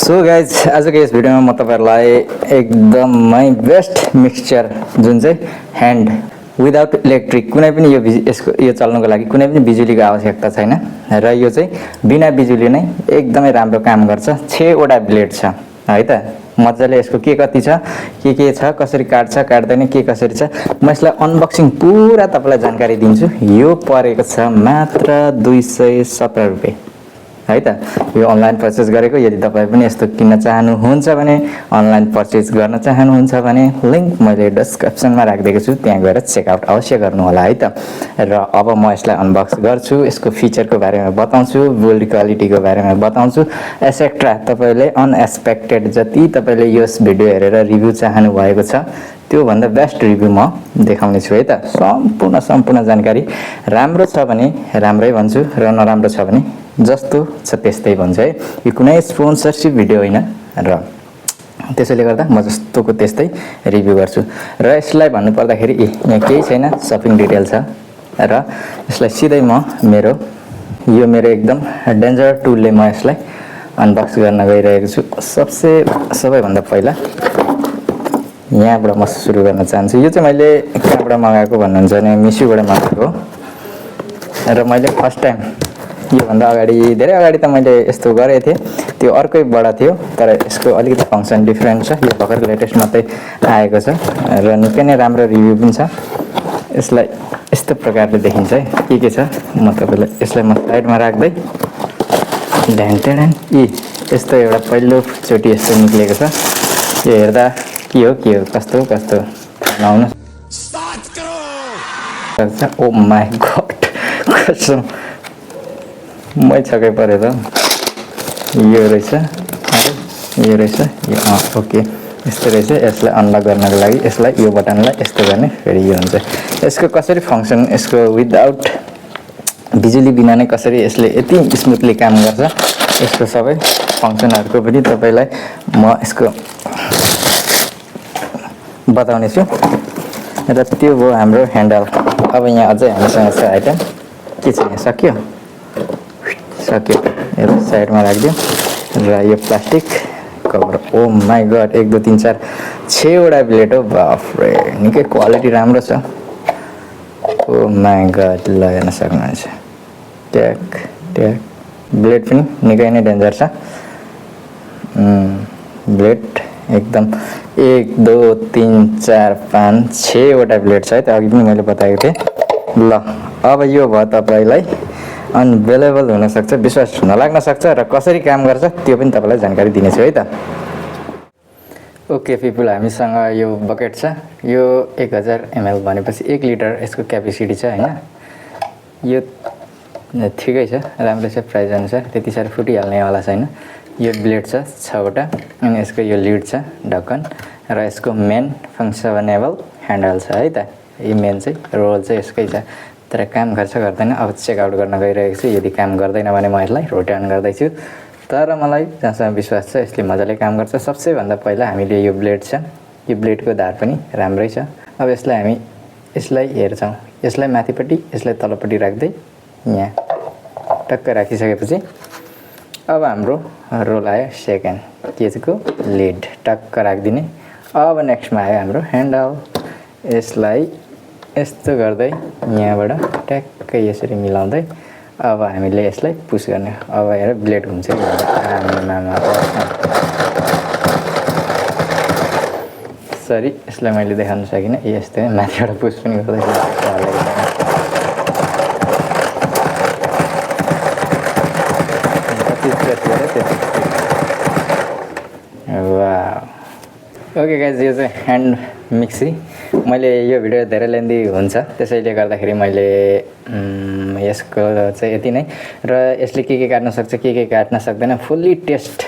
So guys आजको यस भिडियोमा म तपाईहरुलाई एकदमै बेस्ट मिक्सचर जुन चाहिँ ह्यान्ड विदाउट इलेक्ट्रिक कुनै पनि यो चल्नको लागि कुनै पनि बिजुलीको आवश्यकता छैन र यो चाहिँ बिना बिजुली नै एकदमै राम्रो काम गर्छ। 6 वटा ब्लेड छ है त। मजाले यसको के कति छ छ कसरी काट्छ काट्दैन के कसरी छ म यसलाई अनबक्सिङ पुरा तपाईलाई जानकारी दिन्छु। यो परेको छ मात्र 217 रुपैयाँ है त। यो अनलाइन पर्चेज गरेको। यदि तपाई पनि यस्तो किन्न चाहनुहुन्छ भने अनलाइन पर्चेज गर्न चाहनुहुन्छ भने लिंक मैले डिस्क्रिप्सनमा राखिदिएको छु, त्यहाँ गएर चेकआउट अवश्य गर्नु होला है त। र अब म यसलाई अनबक्स गर्छु, यसको फिचरको बारेमा बताउँछु, बिल्ड क्वालिटीको बारेमा बताउँछु एसेट्रा। तपाईले अनएक्सपेक्टेड जति तपाईले यस भिडियो हेरेर रिभ्यू चाहनु भएको छ त्यो भन्दा बेस्ट रिभ्यू म देखाउने छु है त। सम्पूर्ण जानकारी राम्रो छ भने राम्रै भन्छु र नराम्रो छ भने जस्तो छ त्यस्तै भन्छ है। यो कुनै स्पोन्सरशिप भिडियो होइन र त्यसैले गर्दा म जस्तोको त्यस्तै रिभ्यू गर्छु। र यसलाई भन्नु पर्दाखेरि यहाँ केही छैन, शपिङ डिटेल छ र यसलाई सिधै म मेरो एकदम डेन्जर टुलले म यसलाई अनबक्स गर्न गइरहेको छु। सबैभन्दा पहिला यहाँबाट म सुरु गर्न चाहन्छु। यो चाहिँ मैले कहाँबाट मगाएको भन्नुहुन्छ भने मिसोबाट मगाएको र मैले फर्स्ट टाइम यो भन्दा अगाडि धेरै अगाडि त मैले यस्तो गरेको थिएँ, त्यो अर्कैबाट थियो तर यसको अलिकति फङ्सन डिफरेन्ट छ। यो भर्खर लेटेस्ट मात्रै आएको छ र निकै नै राम्रो रिभ्यू पनि छ। यसलाई यस्तो प्रकारले देखिन्छ है के छ। म तपाईलाई यसलाई म साइडमा राख्दै ढ्याङ यस्तो एउटा पहिलोचोटि यस्तो निक्लेको छ। यो हेर्दा के हो कस्तो नहुन सक्छ। ओ माई गॉड कसम मै छक्कै परे त। यो रहेछ ओके यस्तो रहेछ। यसलाई अनलक गर्नको लागि यसलाई यो बटनलाई यस्तो गर्ने, फेरि यो हुन्छ। यसको कसरी फङ्सन, यसको विदाउट बिजुली बिना नै कसरी यसले यति स्मुथली काम गर्छ, यसको सबै फङ्सनहरुको पनि तपाईलाई म यसको बताउने छु। र त्यो हो हाम्रो ह्यान्डल। अब यहाँ अझै हामीसँग छ आइटम। के छ यहाँ सक्यो यो साइडमा राखिदियो र यो plastic cover. Oh my God 1 2 3 4 6 वटा ब्लेड हो। बाफ रे निकै क्वालिटी राम्रो छ। ओ माई गॉड ल हेर्न सक्नुहुन्छ। ट्याक ब्लेड पनि निकै नै डेन्जर छ। ब्लेड एकदम 1 2 3 4 5 6 वटा ब्लेड छ है त। अघि पनि मैले बताएको थिएँ। ल अब यो भयो तपाईलाई अनबिलिभेबल हुन सक्छ, विश्वास नलाग्न सक्छ र कसरी काम गर्छ त्यो पनि तपाईलाई जानकारी दिनेछु है त। ओके पिपल, हामीसँग यो बकेट छ। यो 1000 ml भनेपछि 1 लिटर यसको क्यापेसिटी छ हैन। यो ठिकै छ, राम्रो छ प्राइस अनुसार, त्यति साह्रो फुटिहाल्नेवाला छैन। यो ब्लेड छ 6 वटा अनि यसको यो लिड छ ढक्कन र यसको मेन फङ्सनेबल ह्यान्डल छ है त। यो मेन चाहिँ रोल चाहिँ यसकै छ तर काम गर्छ गर्दैन अब चेकआउट गर्न गइरहेको छु। यदि काम गर्दैन भने म यसलाई रिटर्न गर्दैछु, तर मलाई जहाँसम्म विश्वास छ यसले मजाले काम गर्छ। सबसे भन्दा पहिला हामीले यो ब्लेड छ, यो ब्लेडको धार पनि राम्रै छ। अब यसलाई हेर्छौँ, यसलाई माथिपट्टि यसलाई तलपट्टि राख्दै यहाँ टक्क राखिसकेपछि अब हाम्रो रोल आयो सेकेन्ड केजको लिड टक्क राखिदिने। अब नेक्स्टमा आयो हाम्रो ह्यान्डल। यसलाई यस्तो गर्दै यहाँबाट ट्याक्कै यसरी मिलाउँदै अब हामीले यसलाई पुस गर्ने। अब हेर ब्लेड हुन्छ कि सरी यसलाई मैले देखाउन सकिनँ। यस्तो माथिबाट पुस पनि गर्दै ओके गाइज, यो चाहिँ ह्यान्ड मिक्सी। मैले यो भिडियो धेरै लेन्दी हुन्छ त्यसैले गर्दाखेरि मैले यसको चाहिँ यति नै। र यसले के काट्न सक्छ के काट्न सक्दैन फुल्ली टेस्ट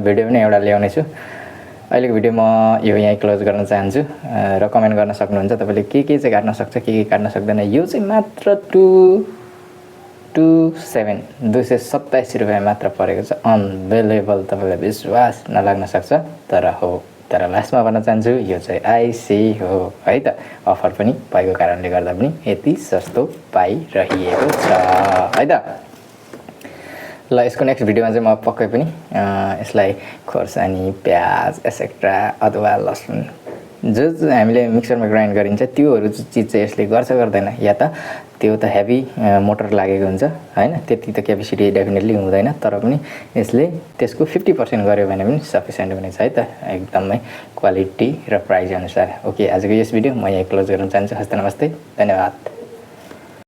भिडियो पनि एउटा ल्याउने छु। अहिलेको भिडियो म यो यहीँ क्लोज गर्न चाहन्छु र कमेन्ट गर्न सक्नुहुन्छ तपाईँले के चाहिँ काट्न सक्छ के काट्न सक्दैन। यो चाहिँ मात्र 227 रुपैयाँ मात्र परेको छ। अनबिलिभेबल, तपाईँलाई विश्वास नलाग्न सक्छ तर लास्टमा भन्न चाहन्छु यो चाहिँ आइसी हो है त। अफर पनि भएको कारणले गर्दा पनि यति सस्तो पाइरहेको छ है त। ल यसको नेक्स्ट भिडियोमा चाहिँ म पक्कै पनि यसलाई खोर्सानी प्याज एसेक्ट्रा अदुवा लसुन जो हामीले मिक्सरमा ग्राइन्ड गरिन्छ त्योहरू चिज चाहिँ यसले गर्छ गर्दैन या त त्यो त हेभी मोटर लागेको हुन्छ हैन त्यति त क्यापेसिटी डेफिनेटली हुँदैन तर पनि यसले त्यसको 50% गर्यो भने पनि सफिसिएन्ट हुनेछ है त एकदमै क्वालिटी र प्राइस अनुसार ओके आजको यस भिडियो म यहाँ क्लोज गर्न चाहन्छु हस्त नमस्ते धन्यवाद